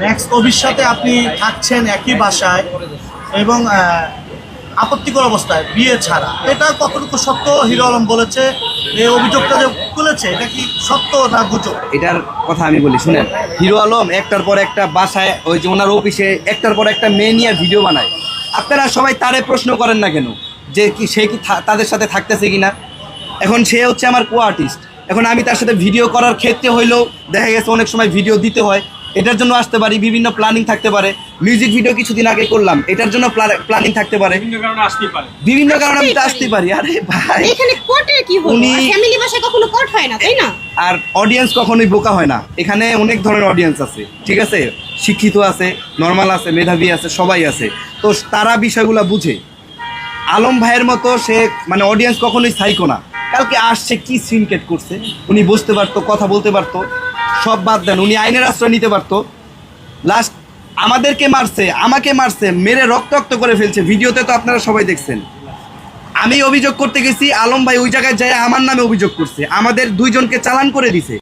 Next কবির সাথে আপনি থাকছেন একই বাসায় এবং আপত্তিকর অবস্থায় বিয়ে ছাড়া, এটা কতটুকু সত্য? হিরো আলম বলেছে এই অভিযোগটা যে তুলেছে এটা কি সত্য না গুজব? এটার কথা আমি বলি শুনেন। হিরো আলম একটার পর একটা বাসায় ওই যে ওনার অফিসে একটার পর একটা মেয়ে নিয়ে ভিডিও বানায়। আপনারা সবাই তারে প্রশ্ন করেন না কেন যে কি সে কি তাদের সাথে থাকতেছে কিনা? এখন সে হচ্ছে আমার কো আর্টিস্ট, এখন আমি তার সাথে ভিডিও করার ক্ষেত্রে হইলেও দেখা গেছে অনেক সময় ভিডিও দিতে হয়, এটার জন্য আসতে পারি, বিভিন্ন প্ল্যানিং থাকতে পারে। মিউজিক ভিডিও কিছুদিন আগে করলাম, এটার জন্য প্ল্যানিং থাকতে পারে, বিভিন্ন কারণে আমি তো আসতেই পারি। আরে ভাই এখানে কোর্টের কি হলো? উনি- ফ্যামিলি বাসায় কখনো কোর্ট হয় না, তাই না? আর অডিয়েন্স কখনোই বোকা হয় না, এখানে অনেক ধরনের অডিয়েন্স আছে, ঠিক আছে, শিক্ষিত আছে, নর্মাল আছে, মেধাবী আছে, সবাই আছে, তো তারা বিষয়গুলো বুঝে। আলম ভাইয়ের মতো সে মানে অডিয়েন্স কখনোই সাইকো না। কালকে আসছে কি সিনকেট করছে, উনি বুঝতে পারতো, কথা বলতে পারতো, সব বাদ দেন, উনি আইনের আশ্রয় নিতে পারতো। লাস্ট আমাদেরকে মারছে, আমাকে মারছে, মেরে রক্তাক্ত করে ফেলছে, ভিডিওতে তো আপনারা সবাই দেখছেন। আমি অভিযোগ করতে গেছি, আলম ভাই ওই জায়গায় যায় আমার নামে অভিযোগ করছে, আমাদের দুইজনকে চালান করে দিছে।